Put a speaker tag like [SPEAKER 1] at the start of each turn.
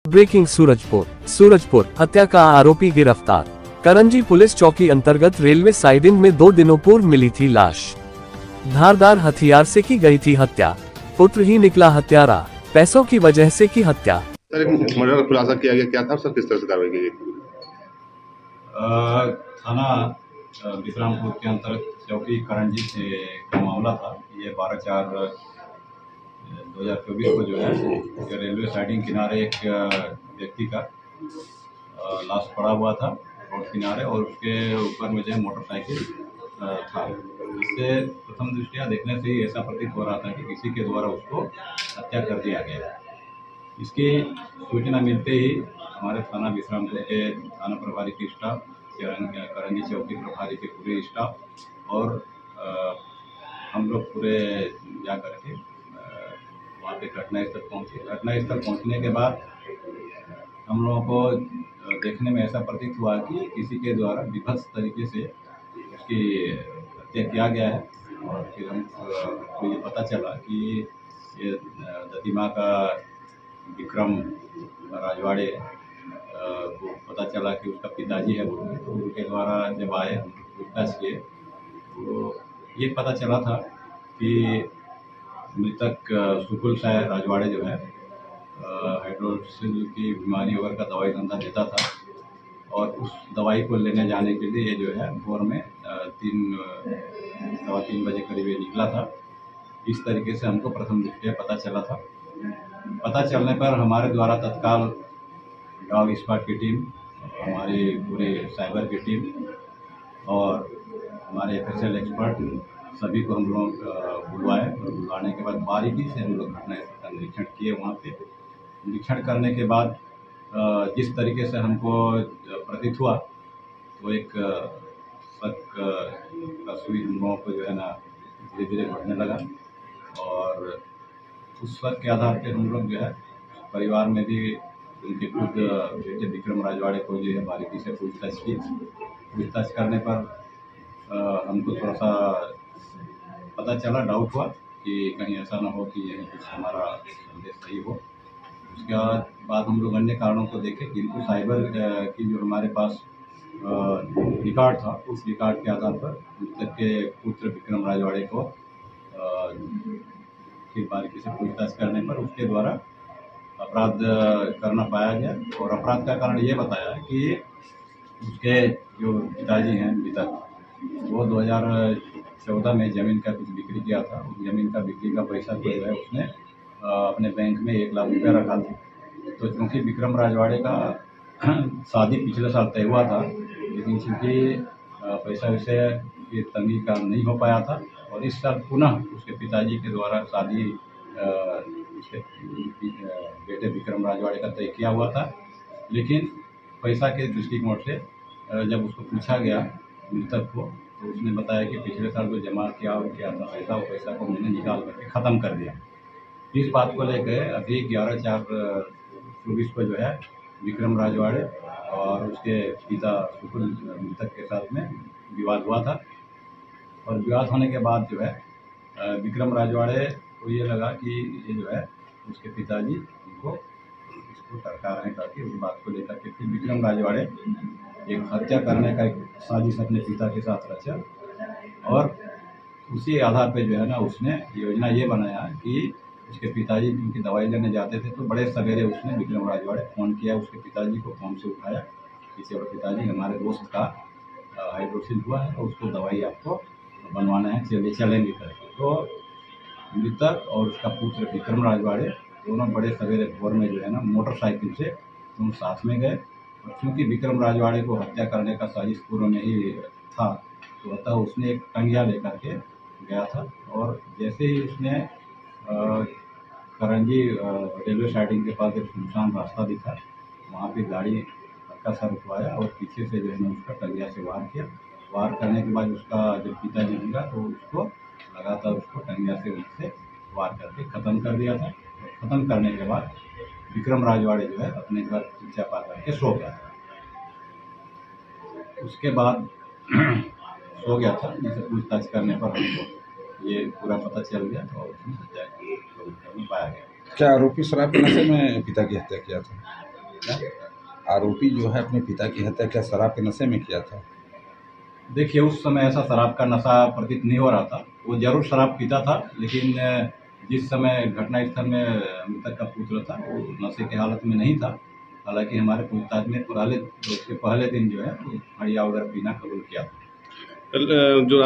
[SPEAKER 1] Breaking Surajpur हत्या का आरोपी गिरफ्तार। करंजी पुलिस चौकी अंतर्गत रेलवे साइडिंग में 2 दिनों पूर्व मिली थी लाश। धारदार हथियार से की गई थी हत्या। पुत्र ही निकला हत्यारा, पैसों की वजह से की हत्या।
[SPEAKER 2] सर, एक मर्डर का खुलासा किया गया, क्या था सर, किस तरह से कार्रवाई की गई?
[SPEAKER 3] थाना विश्रामपुर के अंतर्गत चौकी करंजी से का मामला था। ये 12/4/2024 को जो है रेलवे साइडिंग किनारे एक व्यक्ति का लाश पड़ा हुआ था रोड किनारे, और उसके ऊपर में जो है मोटरसाइकिल था। इससे प्रथम दृष्टिया देखने से ही ऐसा प्रतीत हो रहा था कि किसी के द्वारा उसको हत्या कर दिया गया। इसकी सूचना मिलते ही हमारे थाना विश्रामपुर के थाना प्रभारी की स्टाफ, करंजी चौकी प्रभारी के पूरे स्टाफ और हम लोग पूरे जा करके वहाँ पे घटनास्थल पहुँचे। घटनास्थल पहुँचने के बाद हम लोगों को देखने में ऐसा प्रतीत हुआ कि किसी के द्वारा विभत्स तरीके से उसकी हत्या किया गया है। और फिर हमको ये पता चला कि ये दतिमा का विक्रम राजवाड़े को पता चला कि उसका पिताजी है वो, तो उनके द्वारा जब आए हम पूछताछ किए तो ये पता चला था कि मृतक सुकुल शाह राजवाड़े जो है हाइड्रोसिल की बीमारी वगैरह का दवाई धंधा देता था, और उस दवाई को लेने जाने के लिए ये जो है भोर में 3-3:15 बजे करीब ये निकला था। इस तरीके से हमको प्रथम दृष्टया पता चला था। पता चलने पर हमारे द्वारा तत्काल डॉग स्क्वाड की टीम, हमारी पूरी साइबर की टीम और हमारे FSL एक्सपर्ट सभी को हम लोग बुलवाए, और बुलवाने के बाद बारीकी से हम लोग घटनास्थल का निरीक्षण किए। वहाँ पे निरीक्षण करने के बाद जिस तरीके से हमको प्रतीत हुआ तो एक शक का सुई हम लोगों को जो है ना धीरे धीरे बढ़ने लगा, और उस शक के आधार पे हम लोग जो है परिवार में भी उनके खुद बेटे विक्रम राजवाड़े को जो है बारीकी से पूछताछ की। पूछताछ करने पर हमको थोड़ा सा पता चला, डाउट हुआ कि कहीं ऐसा ना हो कि यह कुछ हमारा संदेश सही हो। उसके बाद हम लोग अन्य कारणों को देखे, किंतु साइबर की जो हमारे पास रिकॉर्ड था, उस रिकॉर्ड के आधार पर मृतक के पुत्र विक्रम राजवाड़े को फिर बारीकी से पूछताछ करने पर उसके द्वारा अपराध करना पाया गया। और अपराध का कारण ये बताया कि उसके जो पिताजी हैं मृतक, वो 2014 में ज़मीन का कुछ बिक्री किया था। उस ज़मीन का बिक्री का पैसा जो है उसने अपने बैंक में 1 लाख रुपया रखा था। तो चूँकि विक्रम राजवाड़े का शादी पिछले साल तय हुआ था, लेकिन चूँकि पैसा वैसे की तंगी का नहीं हो पाया था, और इस साल पुनः उसके पिताजी के द्वारा शादी उसके बेटे विक्रम राजवाड़े का तय किया हुआ था। लेकिन पैसा के दृष्टिकोण से जब उसको पूछा गया मृतक को, तो उसने बताया कि पिछले साल जो जमा किया था पैसा, वो पैसा को मैंने निकाल करके ख़त्म कर दिया। इस बात को लेकर अभी 11/4/24 को जो है विक्रम राजवाड़े और उसके पिता सुकुल मृतक के साथ में विवाद हुआ था। और विवाद होने के बाद जो है विक्रम राजवाड़े को ये लगा कि ये जो है उसके पिताजी उनको इसको टरका रहे हैं, ताकि उस बात को लेकर के फिर विक्रम राजवाड़े एक हत्या करने का एक साजिश अपने पिता के साथ रचा, और उसी आधार पे जो है ना उसने योजना ये बनाया कि उसके पिताजी उनकी दवाई लेने जाते थे, तो बड़े सवेरे उसने विक्रम राजवाड़े फ़ोन किया उसके पिताजी को, फ़ोन से उठाया कि चलो पिताजी हमारे दोस्त का हाइड्रोसिल हुआ है, तो उसको दवाई आपको बनवाना है, चलिए चलेंगे करके। तो मृतक और उसका पुत्र विक्रम राजवाड़े दोनों बड़े सवेरे भोर में जो है ना मोटरसाइकिल से दोनों साथ में गए। और चूँकि विक्रम राजवाड़े को हत्या करने का साजिश पूर्व में ही था, तो अतः उसने एक टंगिया लेकर के गया था, और जैसे ही उसने करंजी रेलवे साइडिंग के पास एक सुनसान रास्ता दिखा, वहाँ पे गाड़ी हल्का सा रुकवाया और पीछे से जो है ना उसका टंगिया से वार किया। वार करने के बाद उसका जब पिताजी मिला तो उसको लगातार उसको टंगिया से उससे वार करके ख़त्म कर दिया था। और ख़त्म करने के बाद विक्रम राजवाड़े जो है अपने घर पीछा पा करके सो गया था। उसके बाद सो गया था, जिसे पूछताछ करने पर हमको ये पूरा पता चल गया और पाया गया।
[SPEAKER 4] क्या आरोपी शराब के नशे में पिता की हत्या किया था? आरोपी जो है अपने पिता की हत्या क्या शराब के नशे में किया था?
[SPEAKER 3] देखिए, उस समय ऐसा शराब का नशा प्रतीत नहीं हो रहा था। वो जरूर शराब पीता था, लेकिन जिस समय घटनास्थल में मृतक का पुत्र था वो नशे की हालत में नहीं था। हालांकि हमारे पूछताछ में उसके पहले दिन जो है वो हड़िया वगैरह पीना कबूल किया था।
[SPEAKER 2] जो